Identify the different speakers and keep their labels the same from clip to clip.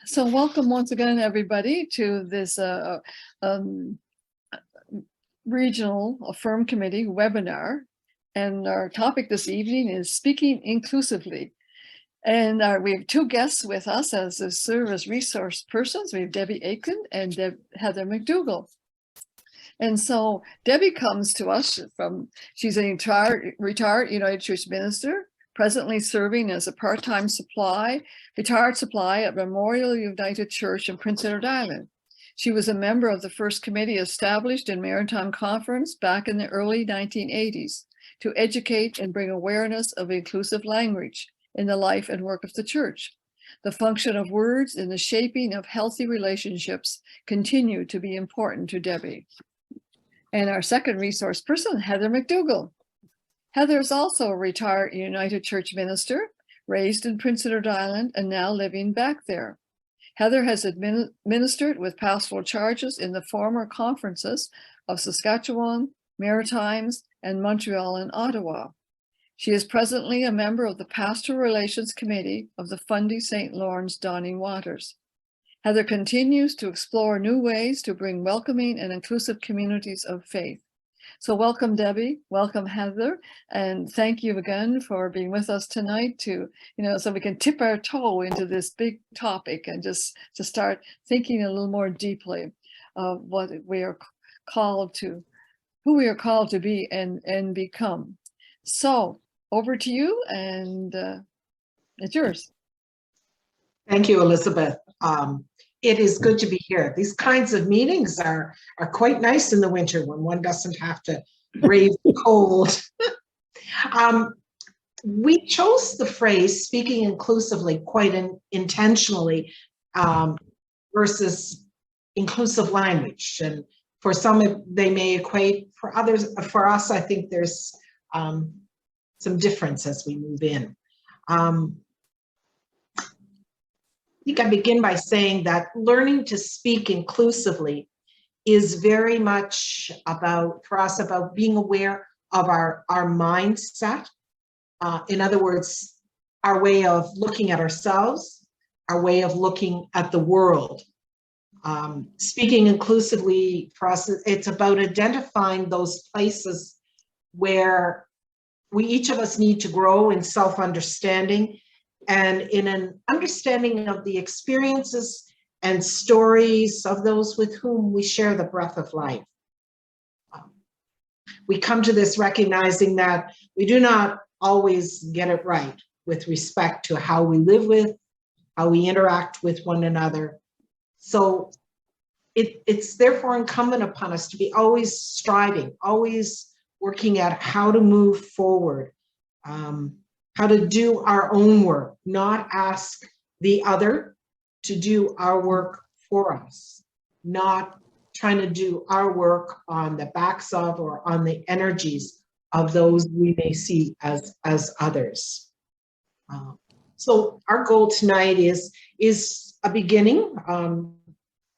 Speaker 1: So welcome once again, everybody, to this regional Affirm Committee webinar. And our topic this evening is speaking inclusively. And we have two guests with us as the service resource persons. We have Debbie Aiken and Heather McDougall. And so Debbie comes to us she's a retired United Church minister, presently serving as a part-time retired supply at Memorial United Church in Prince Edward Island. She was a member of the first committee established in Maritime Conference back in the early 1980s to educate and bring awareness of inclusive language in the life and work of the church. The function of words in the shaping of healthy relationships continue to be important to Debbie. And our second resource person, Heather McDougall. Heather is also a retired United Church minister, raised in Prince Edward Island and now living back there. Heather has administered with pastoral charges in the former conferences of Saskatchewan, Maritimes, and Montreal and Ottawa. She is presently a member of the Pastoral Relations Committee of the Fundy St. Lawrence Donning Waters. Heather continues to explore new ways to bring welcoming and inclusive communities of faith. So welcome, Debbie, welcome, Heather, and thank you again for being with us tonight so we can tip our toe into this big topic and just to start thinking a little more deeply of what we are called to, who we are called to be and become. So over to you, and it's yours.
Speaker 2: Thank you, Elizabeth. It is good to be here. These kinds of meetings are quite nice in the winter when one doesn't have to brave the cold. We chose the phrase speaking inclusively quite intentionally versus inclusive language. And for some, they may equate. For others, for us, I think there's some difference as we move in. I think I begin by saying that learning to speak inclusively is very much about being aware of our mindset. In other words, our way of looking at ourselves, our way of looking at the world. Speaking inclusively for us, it's about identifying those places where each of us need to grow in self-understanding and in an understanding of the experiences and stories of those with whom we share the breath of life. We come to this recognizing that we do not always get it right with respect to how we live with, how we interact with one another. So it's therefore incumbent upon us to be always striving, always working at how to move forward, how to do our own work, not ask the other to do our work for us, not trying to do our work on the backs of or on the energies of those we may see as others. So our goal tonight is a beginning,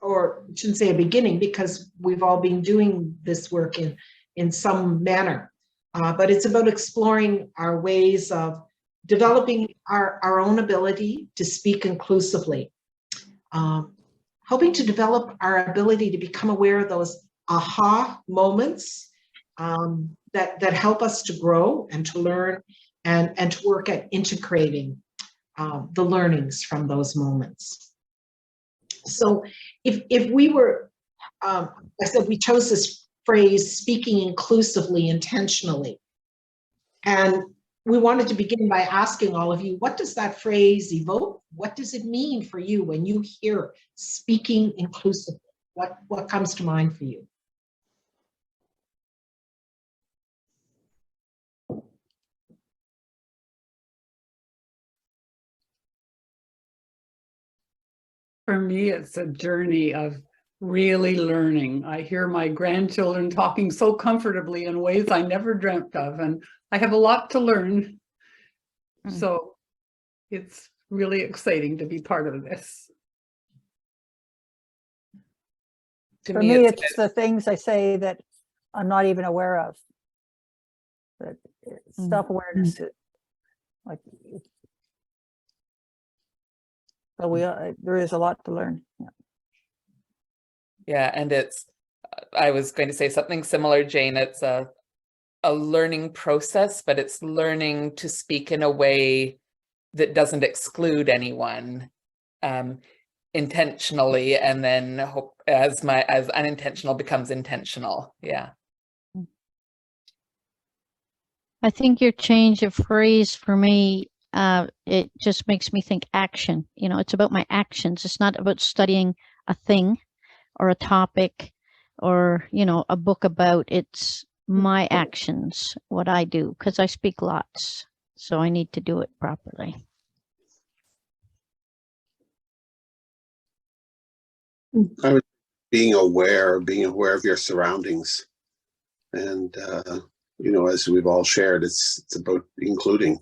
Speaker 2: or I shouldn't say a beginning because we've all been doing this work in some manner, but it's about exploring our ways of developing our own ability to speak inclusively, hoping to develop our ability to become aware of those aha moments that help us to grow and to learn and to work at integrating the learnings from those moments. So if we were, I said we chose this phrase, speaking inclusively, intentionally, and we wanted to begin by asking all of you, what does that phrase evoke? What does it mean for you when you hear speaking inclusively? What comes to mind for you?
Speaker 3: For me, it's a journey of really learning. I hear my grandchildren talking so comfortably in ways I never dreamt of, and I have a lot to learn. So it's really exciting to be part of this.
Speaker 4: For me, it's the things I say that I'm not even aware of. That self-awareness, like So there is a lot to learn. Yeah.
Speaker 5: Yeah, and I was going to say something similar, Jane. It's a learning process, but it's learning to speak in a way that doesn't exclude anyone intentionally, and then hope as unintentional becomes intentional. Yeah.
Speaker 6: I think your change of phrase for me, it just makes me think action. You know, it's about my actions. It's not about studying a thing or a topic or, you know, a book about. It's my actions, what I do, because I speak lots. So I need to do it properly.
Speaker 7: Being aware of your surroundings. And, you know, as we've all shared, it's about including.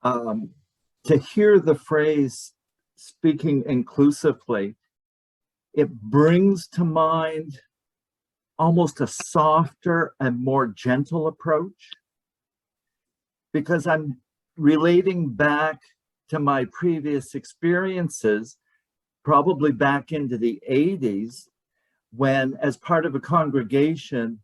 Speaker 8: To hear the phrase speaking inclusively, it brings to mind almost a softer and more gentle approach, because I'm relating back to my previous experiences, probably back into the 80s, when as part of a congregation,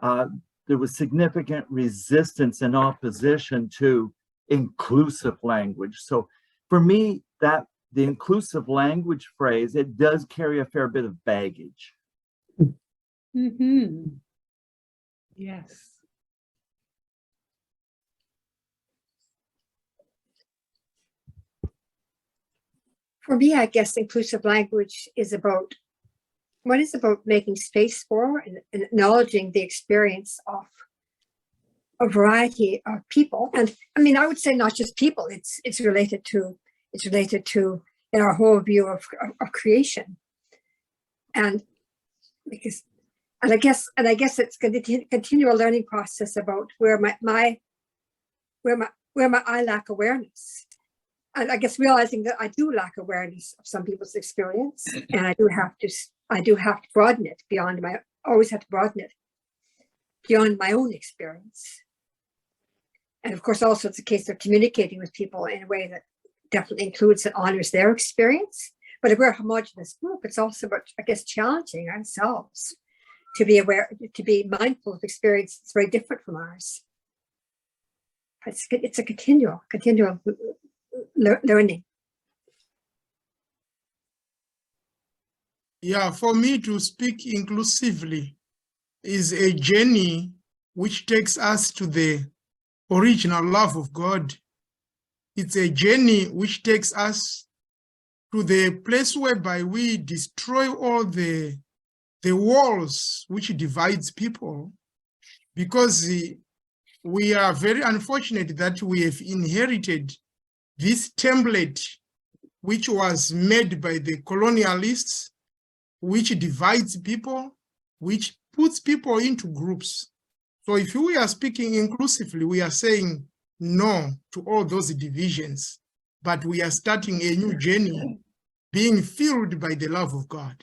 Speaker 8: there was significant resistance and opposition to inclusive language. So for me, the inclusive language phrase, it does carry a fair bit of baggage.
Speaker 3: Mm-hmm. Yes.
Speaker 9: For me, I guess inclusive language is about making space for and acknowledging the experience of a variety of people. And I mean, I would say not just people, it's related to in our whole view of creation. And I guess it's going to continue a learning process about where I lack awareness. And I guess realizing that I do lack awareness of some people's experience, and I do have to broaden it beyond always have to broaden it beyond my own experience. And of course, also it's a case of communicating with people in a way that definitely includes and honors their experience. But if we're a homogenous group, it's also about, I guess, challenging ourselves to be aware, to be mindful of experience that's very different from ours. It's a continual learning.
Speaker 10: Yeah, for me to speak inclusively is a journey which takes us to the original love of God. It's a journey which takes us to the place whereby we destroy all the walls which divides people, because we are very unfortunate that we have inherited this template which was made by the colonialists, which divides people, which puts people into groups. So if we are speaking inclusively, we are saying no to all those divisions, but we are starting a new journey, being filled by the love of God.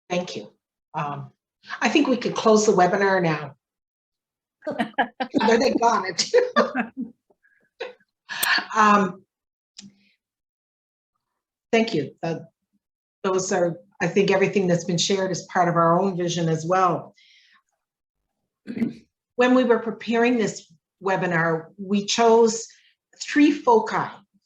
Speaker 2: Thank you. I think we could close the webinar now. There they got it. Thank you. Those are, I think everything that's been shared is part of our own vision as well. When we were preparing this webinar, we chose 3 foci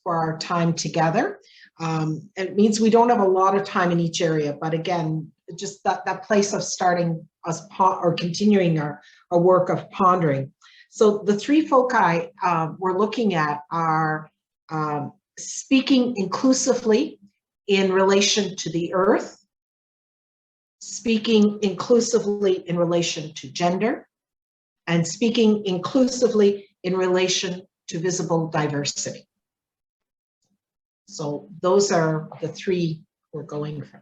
Speaker 2: for our time together. It means we don't have a lot of time in each area, but again, just that place of starting us or continuing our work of pondering. So the 3 foci we're looking at are speaking inclusively in relation to the earth, speaking inclusively in relation to gender, and speaking inclusively in relation to visible diversity. So those are the 3 we're going from.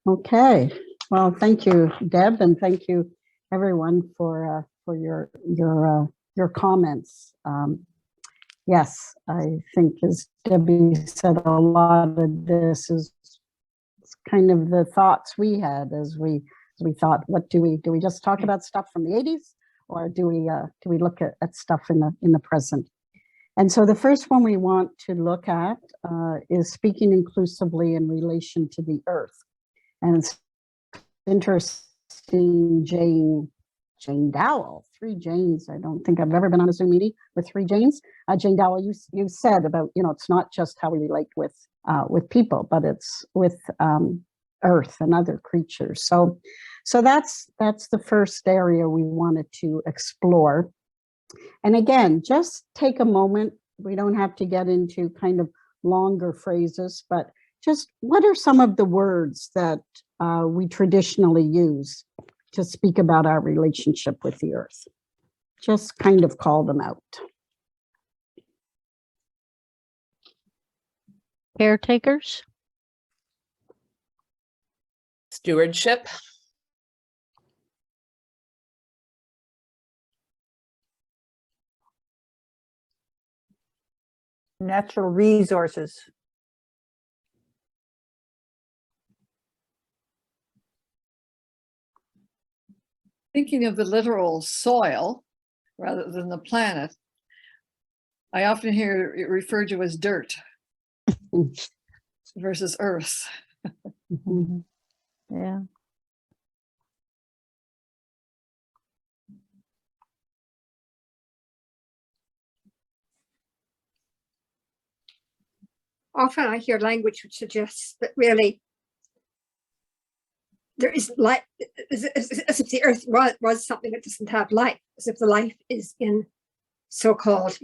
Speaker 11: Okay, well, thank you, Deb, and thank you, everyone for your comments. Yes, I think as Debbie said, a lot of this is kind of the thoughts we had as we thought, what do we just talk about stuff from the 80s, or do we look at stuff in the present? And so the first one we want to look at is speaking inclusively in relation to the earth. And it's interesting, Jane Dowell, 3 Janes. I don't think I've ever been on a Zoom meeting with 3 Janes. Jane Dowell, you said about, it's not just how we relate with people, but it's with earth and other creatures. So that's the first area we wanted to explore. And again, just take a moment. We don't have to get into kind of longer phrases, but just what are some of the words that we traditionally use to speak about our relationship with the earth? Just kind of call them out.
Speaker 6: Caretakers.
Speaker 5: Stewardship.
Speaker 4: Natural resources.
Speaker 1: Thinking of the literal soil rather than the planet, I often hear it referred to as dirt versus earth.
Speaker 6: Yeah.
Speaker 9: Often I hear language which suggests that really there is life, as if the earth was something that doesn't have life, as if the life is in so-called,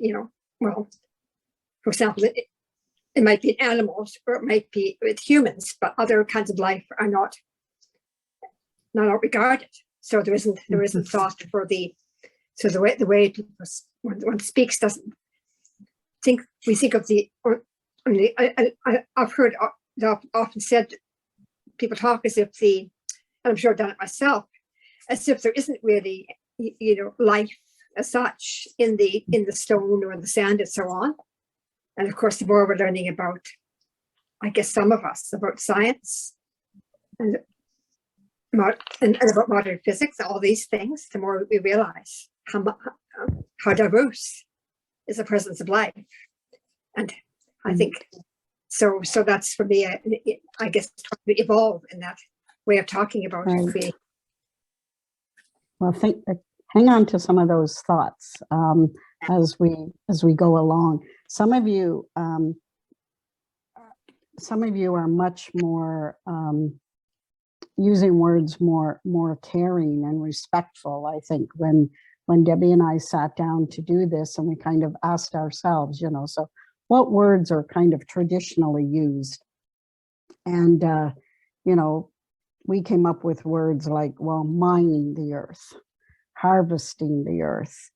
Speaker 9: well, for example, it might be in animals or it might be with humans, but other kinds of life are not regarded. So there isn't thought for so the way people, when one speaks, doesn't think, we think of I've heard often said, people talk as if and I'm sure I've done it myself, as if there isn't really, life as such in the stone or in the sand and so on. And of course, the more we're learning about, I guess some of us, about science and about modern physics, all these things, the more we realize how diverse is the presence of life. And I think so that's for me, I guess, trying to evolve in that way of talking about it.
Speaker 11: Well, hang on to some of those thoughts as we go along. Some of you are much more using words more caring and respectful. I think when Debbie and I sat down to do this, and we kind of asked ourselves, so what words are kind of traditionally used, and we came up with words like, well, mining the earth, harvesting the earth,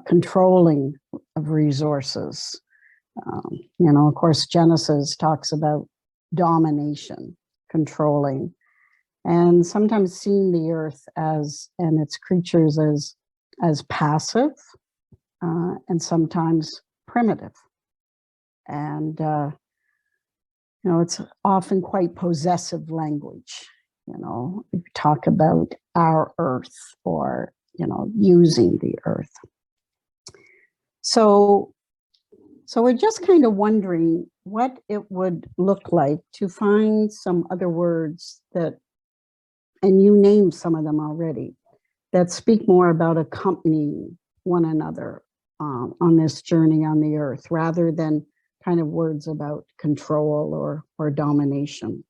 Speaker 11: controlling of resources. Of course, Genesis talks about domination, controlling, and sometimes seeing the earth and its creatures as passive, and sometimes primitive. And, it's often quite possessive language. We talk about our earth or, using the earth. So we're just kind of wondering what it would look like to find some other words that, and you named some of them already, that speak more about accompanying one another on this journey on the earth, rather than kind of words about control or domination.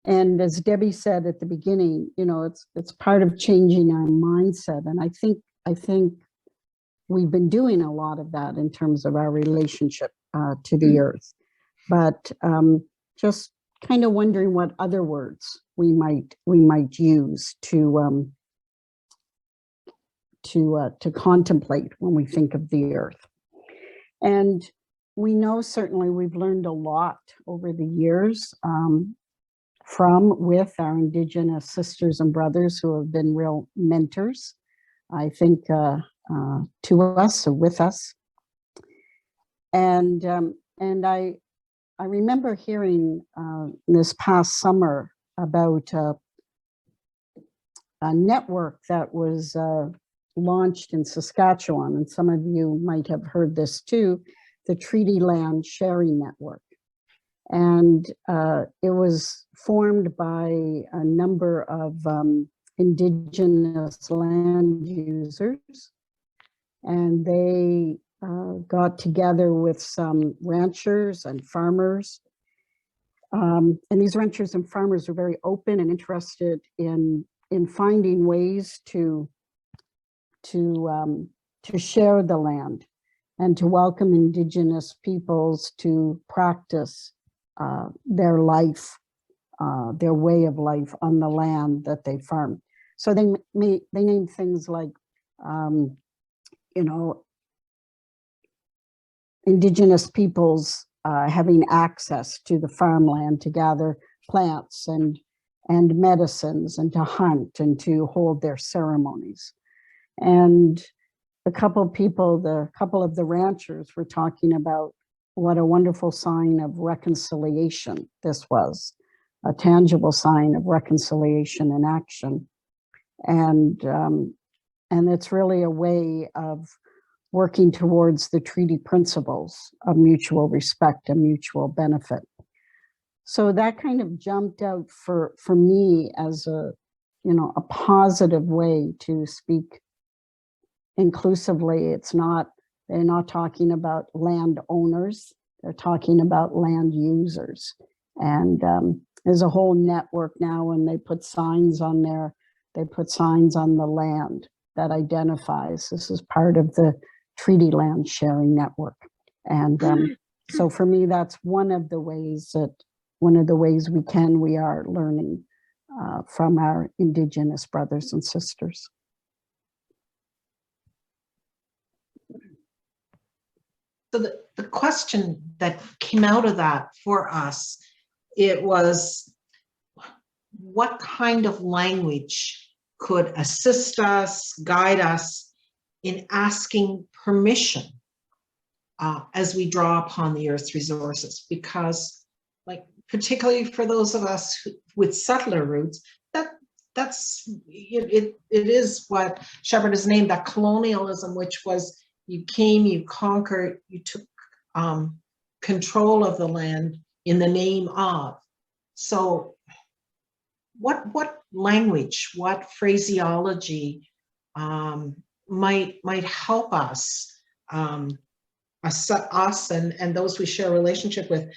Speaker 11: And as Debbie said at the beginning, it's part of changing our mindset. And I think we've been doing a lot of that in terms of our relationship to the earth. But just kind of wondering what other words we might use to contemplate when we think of the earth. And we know certainly we've learned a lot over the years with our Indigenous sisters and brothers who have been real mentors, I think, to us, so with us. And I remember hearing this past summer about a network that was launched in Saskatchewan, and some of you might have heard this too, the Treaty Land Sharing Network. And it was formed by a number of Indigenous land users, and they got together with some ranchers and farmers. And these ranchers and farmers were very open and interested in finding ways to share the land and to welcome Indigenous peoples to practice their life, their way of life on the land that they farm. So they named things like, you know, Indigenous peoples having access to the farmland to gather plants and medicines and to hunt and to hold their ceremonies. And a couple of the ranchers were talking about what a wonderful sign of reconciliation this was, a tangible sign of reconciliation in action. And it's really a way of working towards the treaty principles of mutual respect and mutual benefit. So that kind of jumped out for me as a positive way to speak inclusively. They're not talking about landowners, they're talking about land users. And there's a whole network now, and they put signs on the land that identifies this is part of the Treaty Land Sharing Network. And so for me, that's one of the ways we are learning from our Indigenous brothers and sisters.
Speaker 2: So the question that came out of that for us, it was, what kind of language could assist us, guide us in asking permission as we draw upon the Earth's resources? Because, like, particularly for those of us with settler roots, that's it is what Shepard has named that colonialism, which was you came, you conquered, you took control of the land in the name of. So what language, what phraseology might help us, us and those we share a relationship with,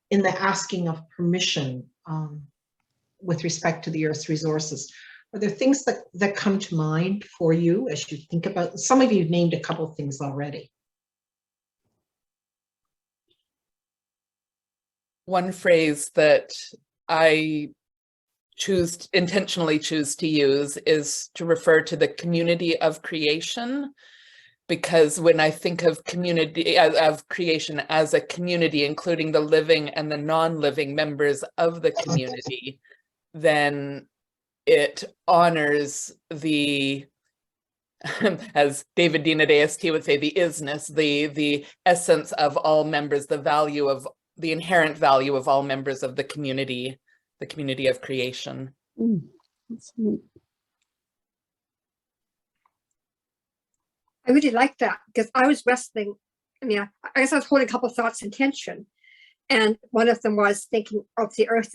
Speaker 2: in the asking of permission with respect to the Earth's resources? Are there things that come to mind for you as you think about? Some of you named a couple of things already.
Speaker 5: One phrase that I intentionally choose to use is to refer to the community of creation, because when I think of community of creation as a community, including the living and the non-living members of the community, then it honors the, as David Dean at AST would say, the isness, the essence of all members, the inherent value of all members of the community of creation.
Speaker 11: That's neat.
Speaker 9: I really like that, because I was wrestling. I mean, I guess I was holding a couple of thoughts in tension. And one of them was thinking of the earth.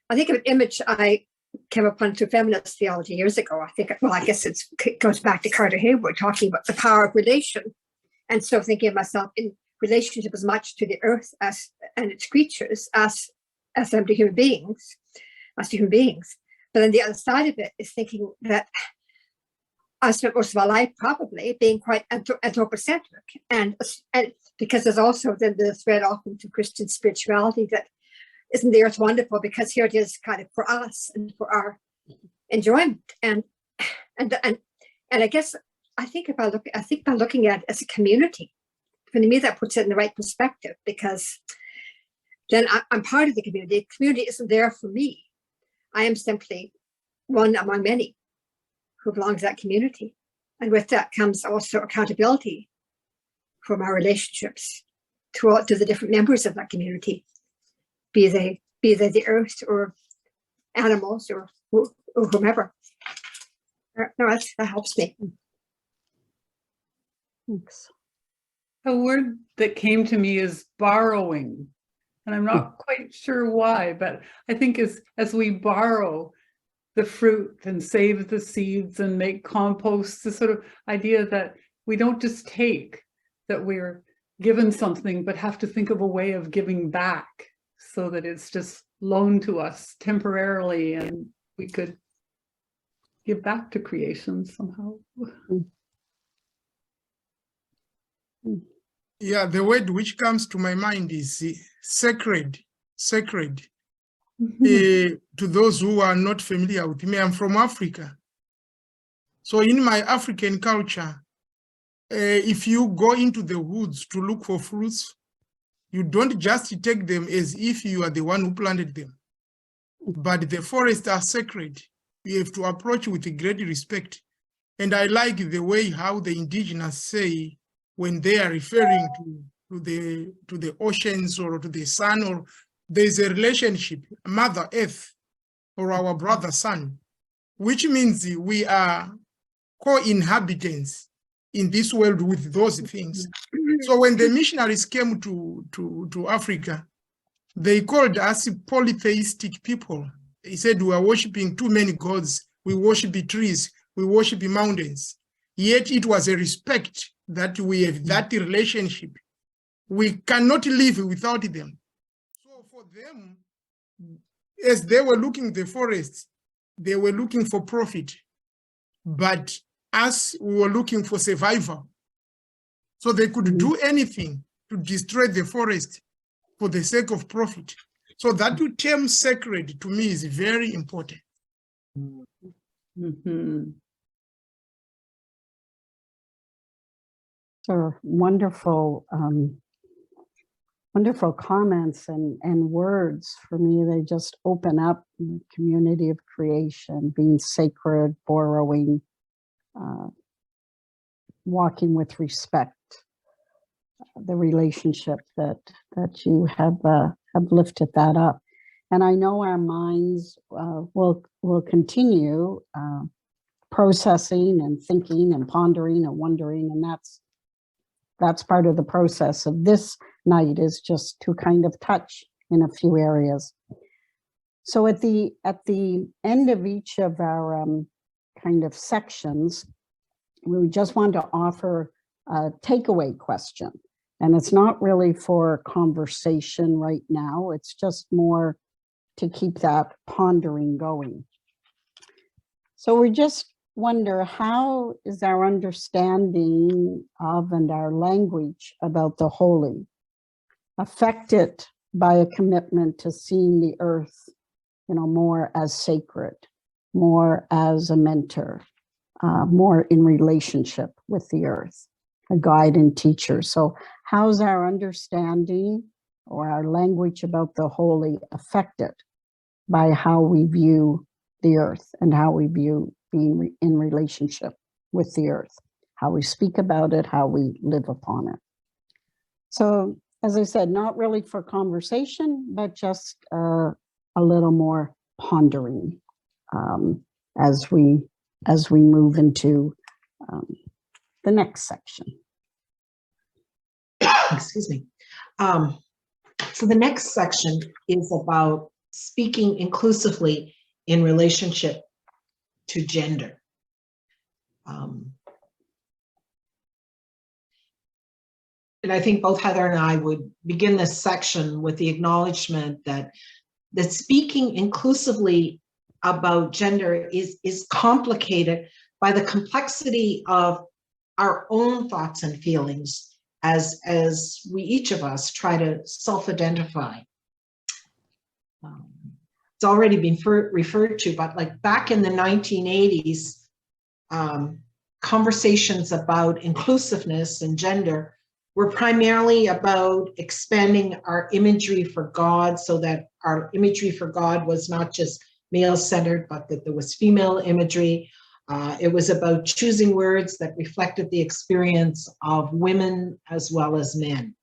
Speaker 9: I think of an image I came upon through feminist theology years ago. I guess it goes back to Carter Hayward talking about the power of relation. And so thinking of myself in relationship as much to the earth and its creatures as them to human beings, But then the other side of it is thinking that I spent most of my life probably being quite anthropocentric, and because there's also then the thread often to Christian spirituality that isn't the earth wonderful because here it is kind of for us and for our enjoyment, and I guess I think by looking at it as a community, for me that puts it in the right perspective, because then I'm part of the community. The community isn't there for me. I am simply one among many who belong to that community. And with that comes also accountability for my relationships to the different members of that community, be they the earth or animals or whomever. No, that helps me.
Speaker 11: Thanks.
Speaker 3: A word that came to me is borrowing. And I'm not quite sure why, but I think as we borrow the fruit and save the seeds and make compost, the sort of idea that we don't just take, that we're given something, but have to think of a way of giving back so that it's just loaned to us temporarily and we could give back to creation somehow.
Speaker 10: Yeah, the word which comes to my mind is sacred. Sacred. To those who are not familiar with me, I'm from Africa. So in my African culture, if you go into the woods to look for fruits, you don't just take them as if you are the one who planted them. But the forests are sacred. You have to approach with great respect. And I like the way how the indigenous say when they are referring to the oceans or to the sun, or there's a relationship, Mother Earth or our brother sun, which means we are co-inhabitants in this world with those things. So when the missionaries came to Africa, they called us polytheistic people. He said we are worshiping too many gods. We worship the trees. We worship the mountains. Yet it was a respect that we have that relationship. We cannot live without them. So for them, as they were looking the forests, they were looking for profit. But us, we were looking for survival. So they could do anything to destroy the forest for the sake of profit. So that term sacred to me is very important.
Speaker 11: So wonderful, wonderful comments and words. For me, they just open up the community of creation, being sacred, borrowing, walking with respect, the relationship that you have lifted that up. And I know our minds will continue processing and thinking and pondering and wondering, and that's part of the process of this night, is just to kind of touch in a few areas. So at the end of each of our kind of sections, we just want to offer a takeaway question. And it's not really for conversation right now. It's just more to keep that pondering going. So we just wonder, how is our understanding of and our language about the holy affected by a commitment to seeing the earth, more as sacred, more as a mentor, more in relationship with the earth, a guide and teacher. So how's our understanding or our language about the holy affected by how we view the earth and how we view being in relationship with the earth, how we speak about it, how we live upon it? So, as I said, not really for conversation, but just a little more pondering as we move into the next section.
Speaker 2: Excuse me. So the next section is about speaking inclusively in relationship to gender. And I think both Heather and I would begin this section with the acknowledgement that speaking inclusively about gender is complicated by the complexity of our own thoughts and feelings as we, each of us, try to self-identify. It's already been referred to, but like back in the 1980s, conversations about inclusiveness and gender were primarily about expanding our imagery for God, so that our imagery for God was not just male-centered, but that there was female imagery. It was about choosing words that reflected the experience of women as well as men.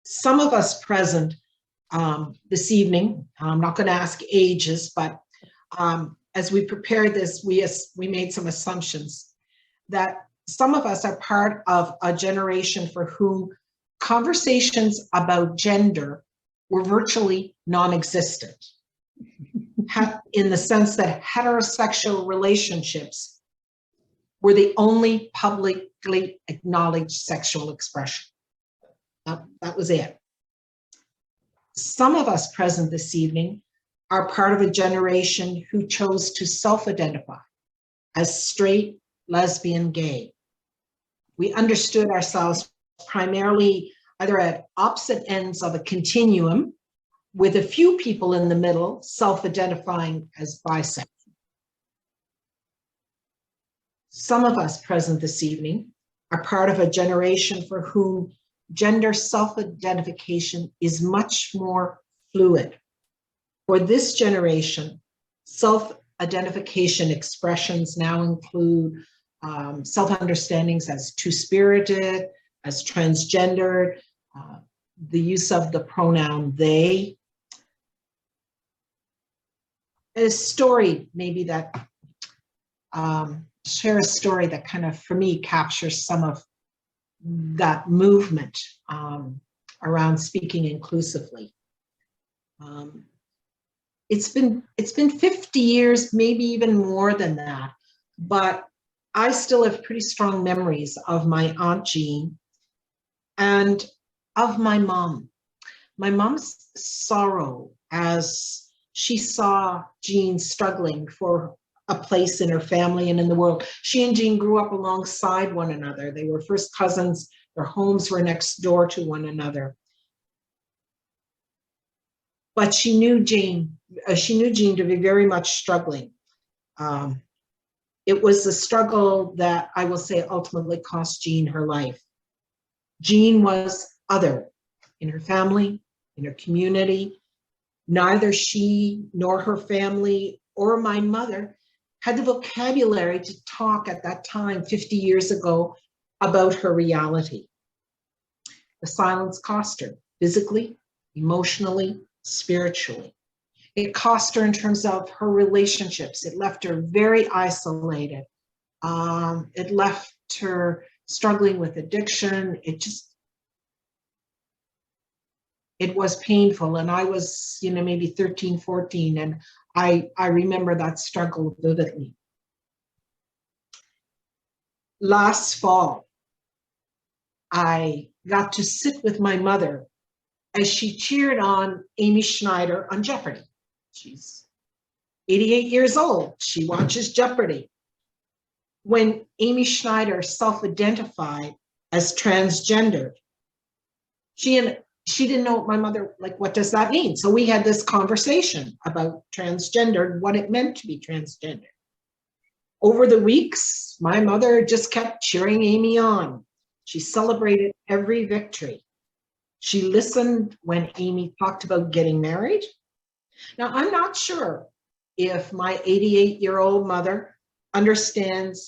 Speaker 2: Some of us present this evening, I'm not going to ask ages, but as we prepared this, we made some assumptions that some of us are part of a generation for whom conversations about gender were virtually non-existent, in the sense that heterosexual relationships were the only publicly acknowledged sexual expression. That was it. Some of us present this evening are part of a generation who chose to self-identify as straight, lesbian, gay. We understood ourselves primarily either at opposite ends of a continuum, with a few people in the middle self-identifying as bisexual. Some of us present this evening are part of a generation for whom gender self-identification is much more fluid. For this generation, self-identification expressions now include self-understandings as two-spirited, as transgendered, the use of the pronoun they. A story maybe that, share a story that kind of, for me, captures some of that movement around speaking inclusively. It's been 50 years, maybe even more than that, but I still have pretty strong memories of my Aunt Jean and of my mom. My mom's sorrow as she saw Jean struggling for a place in her family and in the world. She and Jean grew up alongside one another. They were first cousins. Their homes were next door to one another. But she knew Jean to be very much struggling. It was a struggle that I will say ultimately cost Jean her life. Jean was other in her family, in her community. Neither she nor her family or my mother had the vocabulary to talk at that time, 50 years ago, about her reality. The silence cost her physically, emotionally, spiritually. It cost her in terms of her relationships. It left her very isolated. It left her struggling with addiction. It was painful. And I was, maybe 13, 14, and I remember that struggle vividly. Last fall, I got to sit with my mother as she cheered on Amy Schneider on Jeopardy. She's 88 years old. She watches Jeopardy. When Amy Schneider self-identified as transgendered, she didn't know what my mother, what does that mean? So we had this conversation about transgender, what it meant to be transgender. Over the weeks, my mother just kept cheering Amy on. She celebrated every victory. She listened when Amy talked about getting married. Now, I'm not sure if my 88-year-old mother understands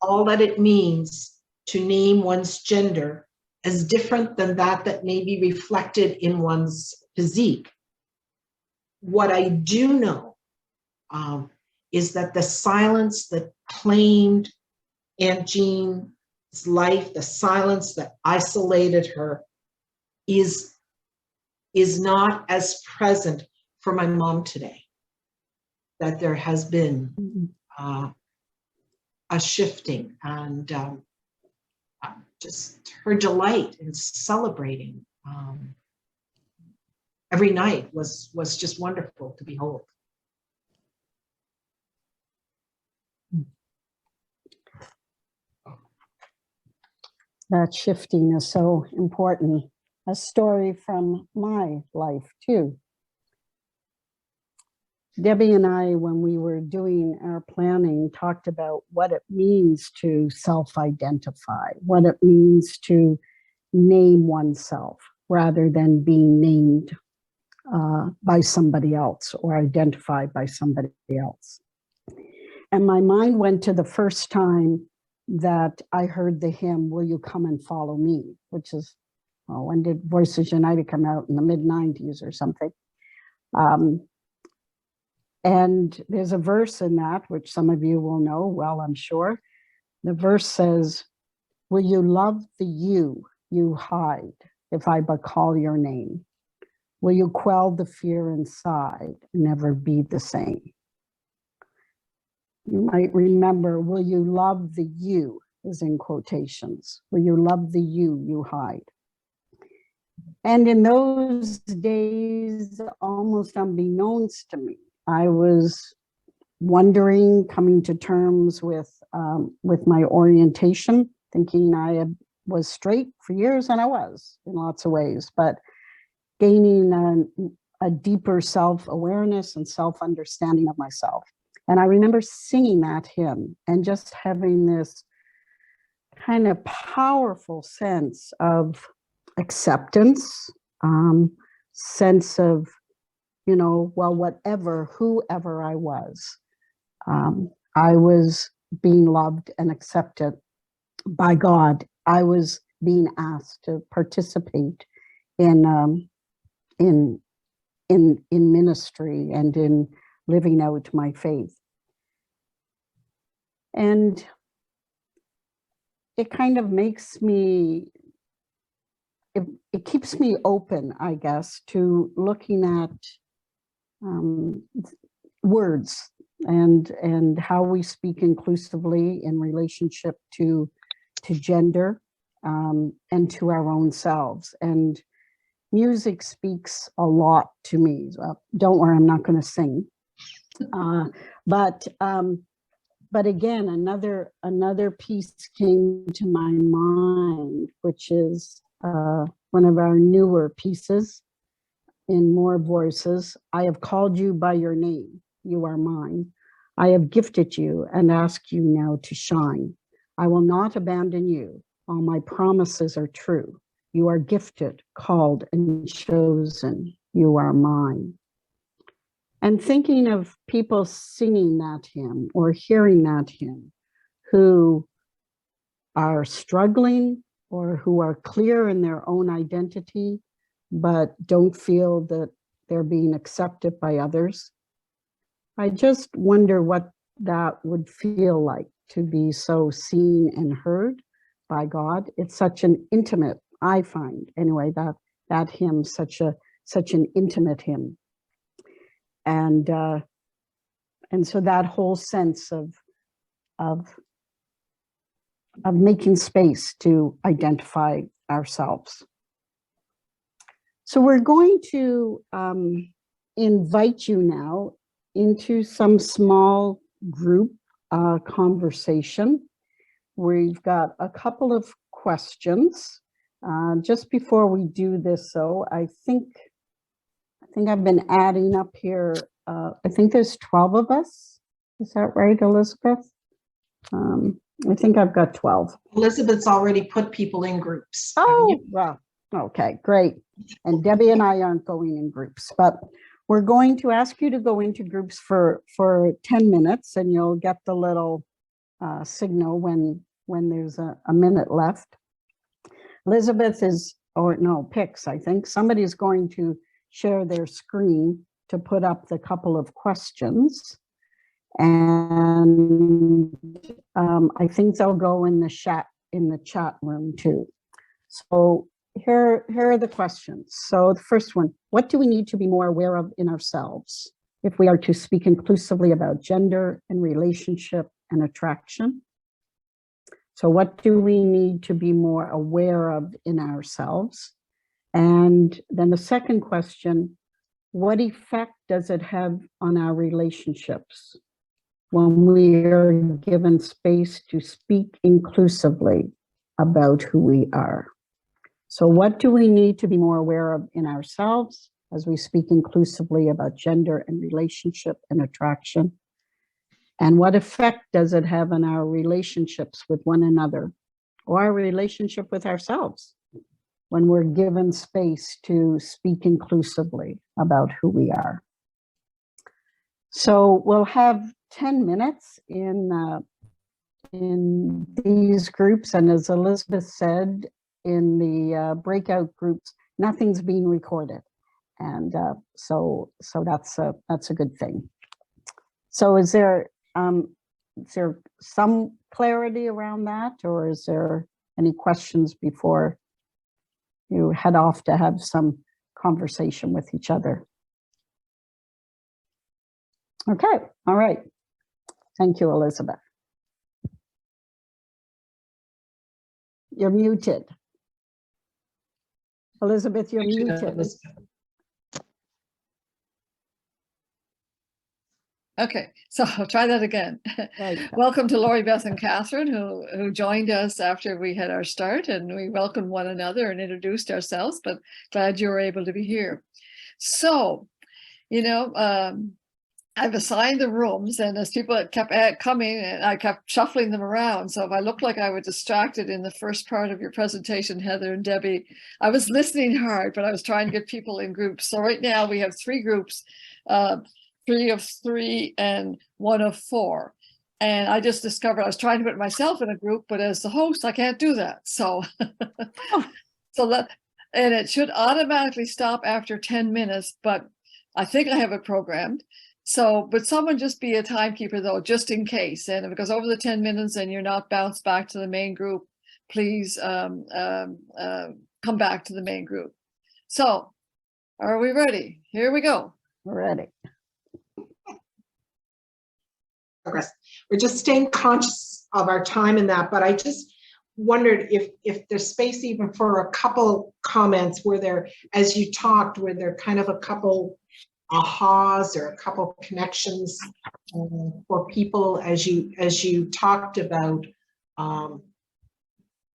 Speaker 2: all that it means to name one's gender as different than that may be reflected in one's physique. What I do know is that the silence that claimed Aunt Jean's life, the silence that isolated her, is not as present for my mom today. That there has been a shifting, and just her delight in celebrating every night was just wonderful to behold.
Speaker 11: That shifting is so important. A story from my life too. Debbie and I, when we were doing our planning, talked about what it means to self-identify, what it means to name oneself rather than being named by somebody else or identified by somebody else. And my mind went to the first time that I heard the hymn, "Will You Come and Follow Me?" which is, well, when did Voices United come out? In the mid-90s or something. And there's a verse in that, which some of you will know well, I'm sure. The verse says, "Will you love the you hide, if I but call your name? Will you quell the fear inside, never be the same?" You might remember, will you love the you is in quotations. Will you love the you hide? And in those days, almost unbeknownst to me, I was wondering, coming to terms with my orientation, thinking I was straight for years, and I was in lots of ways, but gaining a deeper self-awareness and self-understanding of myself. And I remember singing that hymn and just having this kind of powerful sense of acceptance, sense of, you know, well, whoever I was being loved and accepted by God. I was being asked to participate in ministry and in living out my faith. And it kind of makes me, it keeps me open, I guess, to looking at words and how we speak inclusively in relationship to gender and to our own selves. And music speaks a lot to me. Don't worry, I'm not going to sing. But again, another piece came to my mind, which is one of our newer pieces in More Voices. "I have called you by your name, you are mine. I have gifted you and ask you now to shine. I will not abandon you, all my promises are true. You are gifted, called, and chosen, you are mine." And thinking of people singing that hymn or hearing that hymn who are struggling or who are clear in their own identity, but don't feel that they're being accepted by others. I just wonder what that would feel like to be so seen and heard by God. It's such an intimate, I find anyway, that hymn, such an intimate hymn. And so that whole sense of making space to identify ourselves. So we're going to invite you now into some small group conversation. We've got a couple of questions. Just before we do this, though, I think I've been adding up here. I think there's 12 of us. Is that right, Elizabeth? I think I've got 12.
Speaker 2: Elizabeth's already put people in groups.
Speaker 11: Oh, well, okay, great. And Debbie and I aren't going in groups, but we're going to ask you to go into groups for 10 minutes, and you'll get the little signal when there's a minute left. Elizabeth picks, I think. Somebody's going to share their screen to put up the couple of questions. And I think they'll go in the chat room too. So here are the questions. So the first one, what do we need to be more aware of in ourselves if we are to speak inclusively about gender and relationship and attraction? So what do we need to be more aware of in ourselves? And then the second question, what effect does it have on our relationships when we are given space to speak inclusively about who we are? So what do we need to be more aware of in ourselves? as we speak inclusively about gender and relationship and attraction? And what effect does it have on our relationships with one another or our relationship with ourselves when we're given space to speak inclusively about who we are? So we'll have 10 minutes in these groups. And as Elizabeth said, in the breakout groups, nothing's being recorded. And so that's a good thing. So is there some clarity around that, or is there any questions before you head off to have some conversation with each other? Okay, all right. Thank you, Elizabeth. You're muted. Elizabeth, you're muted.
Speaker 1: Okay, so I'll try that again.
Speaker 11: Right.
Speaker 1: Welcome to Lori, Beth, and Catherine, who joined us after we had our start, and we welcomed one another and introduced ourselves, but glad you were able to be here. So, you know, I've assigned the rooms, and as people kept coming, and I kept shuffling them around. So if I looked like I was distracted in the first part of your presentation, Heather and Debbie, I was listening hard, but I was trying to get people in groups. So right now we have 3 groups, 3 of 3 and 1 of 4. And I just discovered I was trying to put myself in a group, but as the host, I can't do that. So, and it should automatically stop after 10 minutes, but I think I have it programmed. So, but someone just be a timekeeper though, just in case. And if it goes over the 10 minutes and you're not bounced back to the main group, please come back to the main group. So, are we ready? Here we go.
Speaker 11: We're ready.
Speaker 2: Progress. We're just staying conscious of our time in that, but I just wondered if there's space even for a couple comments where there, as you talked, were there kind of a couple ahas or a couple connections for people as you talked about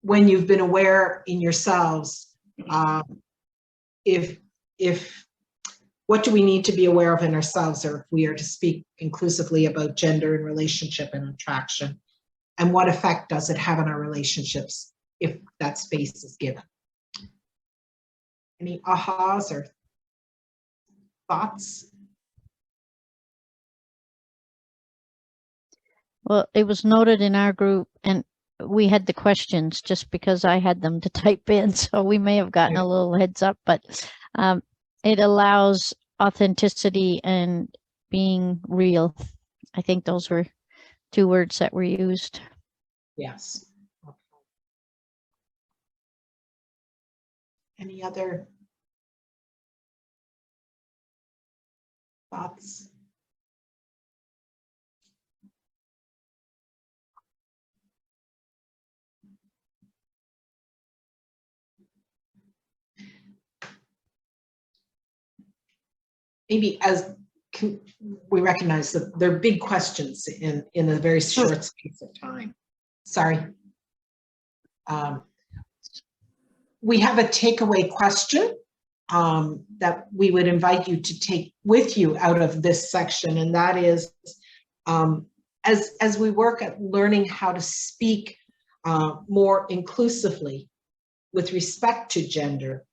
Speaker 2: when you've been aware in yourselves, if what do we need to be aware of in ourselves, or if we are to speak inclusively about gender and relationship and attraction, and what effect does it have on our relationships if that space is given? Any ahas or thoughts?
Speaker 6: Well, it was noted in our group, and we had the questions just because I had them to type in, so we may have gotten a little heads up, but it allows authenticity and being real. I think those were 2 words that were used.
Speaker 2: Yes. Okay. Any other thoughts? Maybe as we recognize that there are big questions in a very short space of time. Sorry. We have a takeaway question that we would invite you to take with you out of this section, and that is, as we work at learning how to speak more inclusively with respect to gender,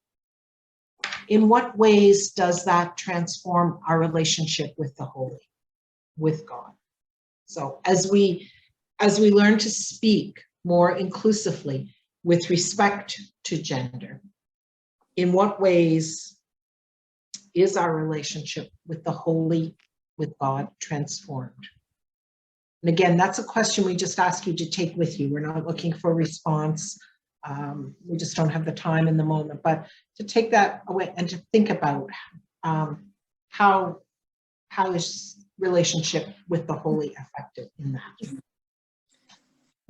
Speaker 2: in what ways does that transform our relationship with the holy, with God? So as we learn to speak more inclusively with respect to gender, in what ways is our relationship with the holy, with God, transformed? And again, that's a question we just ask you to take with you. We're not looking for a response. We just don't have the time in the moment, but to take that away and to think about how is relationship with the holy affected in that.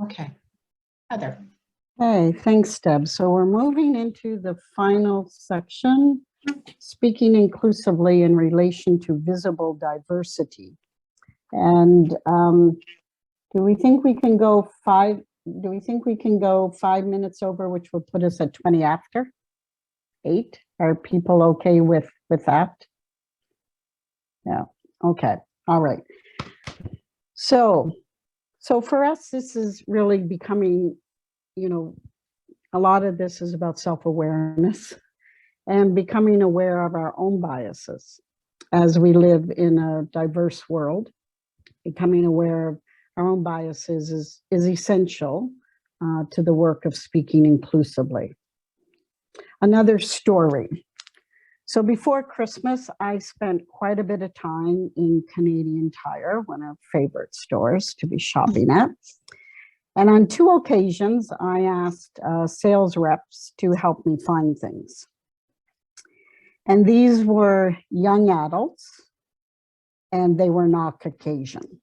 Speaker 2: Okay, Heather.
Speaker 11: Hey, thanks, Deb. So we're moving into the final section, speaking inclusively in relation to visible diversity. And do we think we can go 5 minutes over, which will put us at 20 after? 8. Are people okay with that? Yeah, okay, all right. So for us, this is really becoming, you know, a lot of this is about self-awareness and becoming aware of our own biases as we live in a diverse world. Becoming aware of our own biases is essential to the work of speaking inclusively. Another story. So before Christmas, I spent quite a bit of time in Canadian Tire, one of our favorite stores to be shopping at. And on 2 occasions, I asked sales reps to help me find things. And these were young adults, and they were not Caucasian.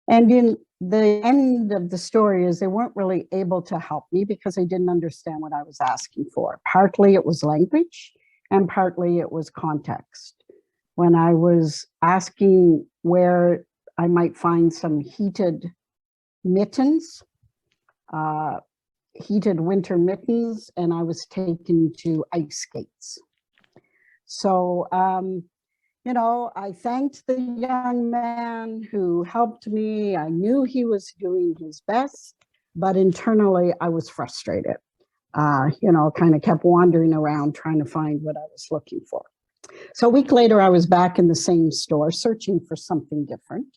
Speaker 11: And in the end of the story is they weren't really able to help me because they didn't understand what I was asking for. Partly it was language, and partly it was context. When I was asking where I might find some heated mittens, heated winter mittens, and I was taken to ice skates. So, you know, I thanked the young man who helped me. I knew he was doing his best, but internally I was frustrated. You know, kind of kept wandering around trying to find what I was looking for. So a week later, I was back in the same store searching for something different.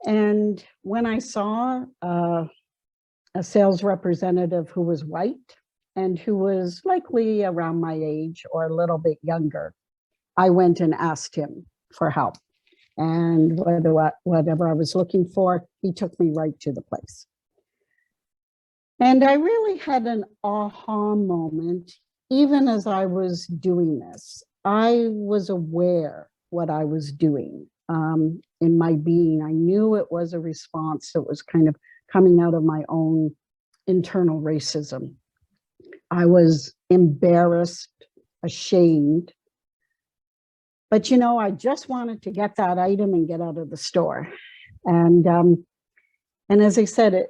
Speaker 11: And when I saw a sales representative who was white and who was likely around my age or a little bit younger, I went and asked him for help. And whatever I was looking for, he took me right to the place. And I really had an aha moment, even as I was doing this. I was aware what I was doing in my being. I knew it was a response that was kind of coming out of my own internal racism. I was embarrassed, ashamed. But, you know, I just wanted to get that item and get out of the store. And as I said,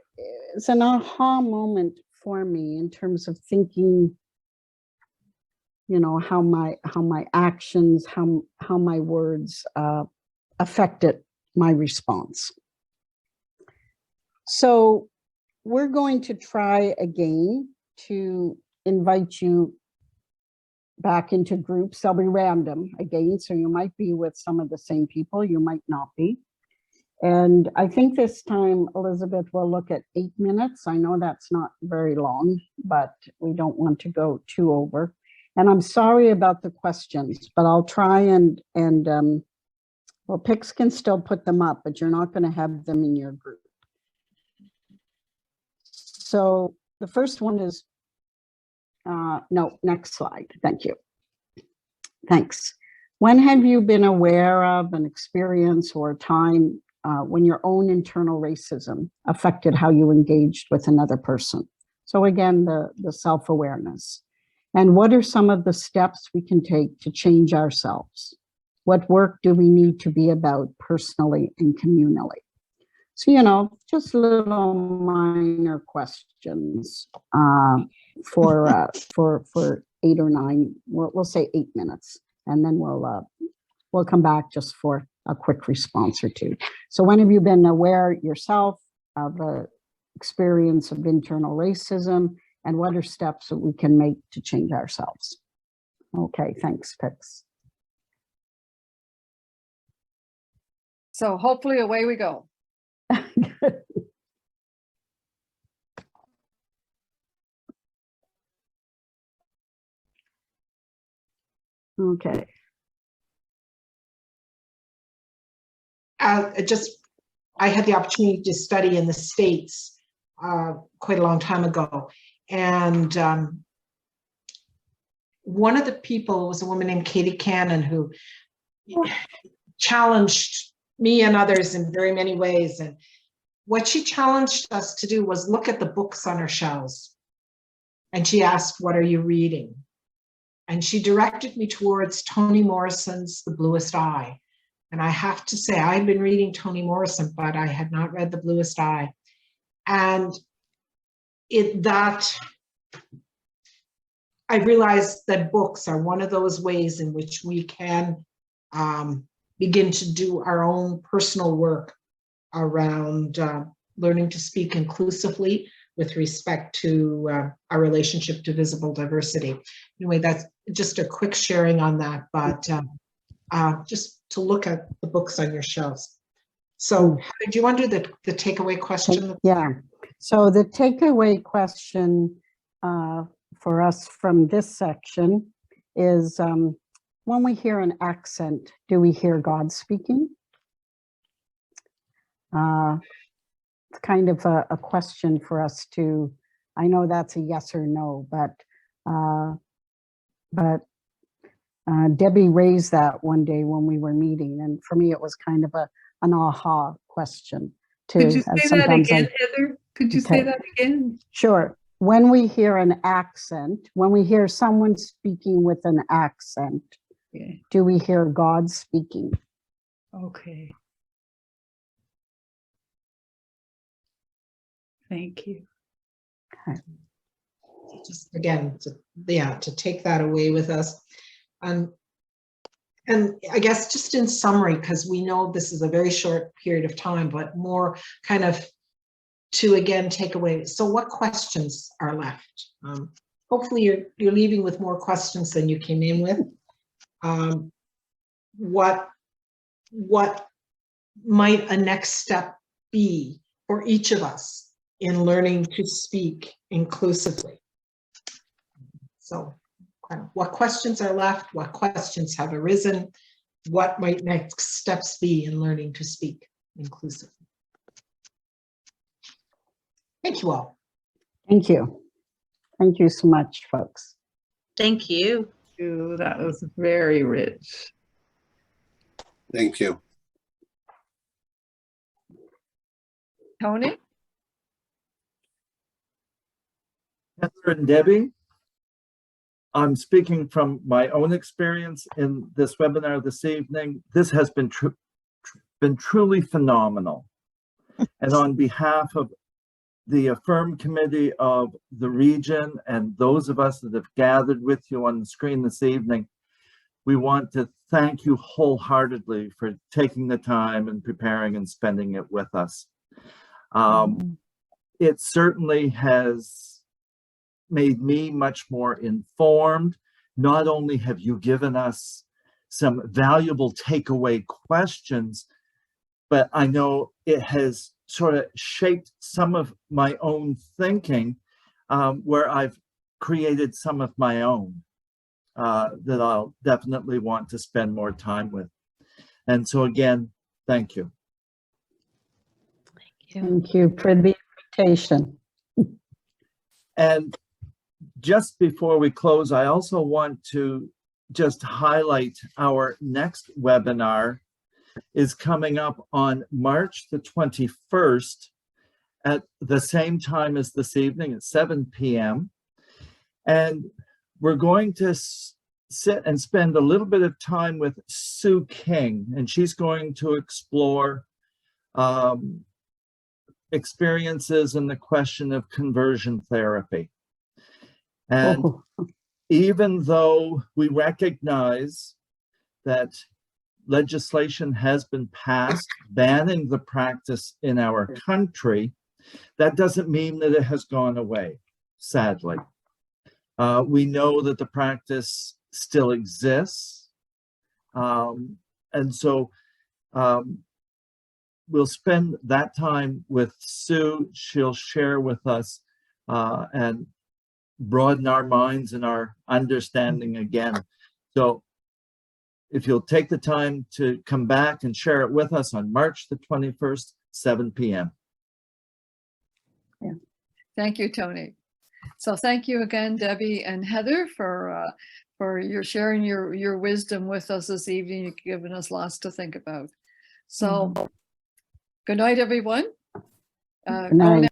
Speaker 11: it's an aha moment for me in terms of thinking, you know, how my actions, how my words affected my response. So we're going to try again to invite you back into groups. They'll be random again, so you might be with some of the same people, you might not be. And I think this time, Elizabeth will look at 8 minutes. I know that's not very long, but we don't want to go too over. And I'm sorry about the questions, but I'll try and well, Pix can still put them up, but you're not going to have them in your group. So the first one is, no, next slide. Thank you. Thanks. When have you been aware of an experience or a time when your own internal racism affected how you engaged with another person? So again, the self-awareness. And what are some of the steps we can take to change ourselves? What work do we need to be about personally and communally? So, you know, just little minor questions for 8 or 9, we'll say 8 minutes, and then we'll come back just for a quick response or two. So when have you been aware yourself of the experience of internal racism, and what are steps that we can make to change ourselves? Okay, thanks, Pix.
Speaker 1: So hopefully away we go.
Speaker 11: Okay.
Speaker 2: I had the opportunity to study in the States quite a long time ago. And one of the people was a woman named Katie Cannon, who challenged me and others in very many ways. And what she challenged us to do was look at the books on her shelves. And she asked, "What are you reading?" And she directed me towards Toni Morrison's The Bluest Eye. And I have to say, I had been reading Toni Morrison, but I had not read The Bluest Eye. And that I've realized that books are one of those ways in which we can begin to do our own personal work around learning to speak inclusively with respect to our relationship to visible diversity. Anyway, that's just a quick sharing on that, but just to look at the books on your shelves. So do you want to do the takeaway question?
Speaker 11: Yeah. So the takeaway question for us from this section is, when we hear an accent, do we hear God speaking? It's kind of a question for us to, I know that's a yes or no, but Debbie raised that one day when we were meeting, and for me it was kind of an aha question too.
Speaker 3: Could you say that again, Heather? Could you say that again?
Speaker 11: Sure. When we hear an accent, when we hear someone speaking with an accent, do we hear God speaking?
Speaker 3: Okay. Thank you.
Speaker 11: Okay.
Speaker 2: Just again, to take that away with us. And I guess just in summary, because we know this is a very short period of time, but more kind of to again take away. So what questions are left? Hopefully you're leaving with more questions than you came in with. What might a next step be for each of us in learning to speak inclusively? So what questions are left? What questions have arisen? What might next steps be in learning to speak inclusively? Thank you all.
Speaker 11: Thank you. Thank you so much, folks.
Speaker 12: Thank you.
Speaker 3: That was very rich.
Speaker 7: Thank you.
Speaker 1: Tony?
Speaker 8: Heather and Debbie, I'm speaking from my own experience in this webinar this evening. This has been truly phenomenal. And on behalf of the Affirm Committee of the region and those of us that have gathered with you on the screen this evening, we want to thank you wholeheartedly for taking the time and preparing and spending it with us. It certainly has made me much more informed. Not only have you given us some valuable takeaway questions, but I know it has sort of shaped some of my own thinking, where I've created some of my own that I'll definitely want to spend more time with. And so again, thank you.
Speaker 11: Thank you for the invitation.
Speaker 8: And just before we close, I also want to just highlight our next webinar is coming up on March the 21st at the same time as this evening at 7 p.m. And we're going to sit and spend a little bit of time with Sue King, and she's going to explore experiences in the question of conversion therapy. And even though we recognize that legislation has been passed banning the practice in our country, that doesn't mean that it has gone away, sadly. We know that the practice still exists. And so we'll spend that time with Sue. She'll share with us and broaden our minds and our understanding again. So if you'll take the time to come back and share it with us on March the 21st, 7 p.m.
Speaker 1: Yeah. Thank you, Tony. So thank you again, Debbie and Heather, for your sharing your wisdom with us this evening. You've given us lots to think about. So good night, everyone.
Speaker 11: Good night.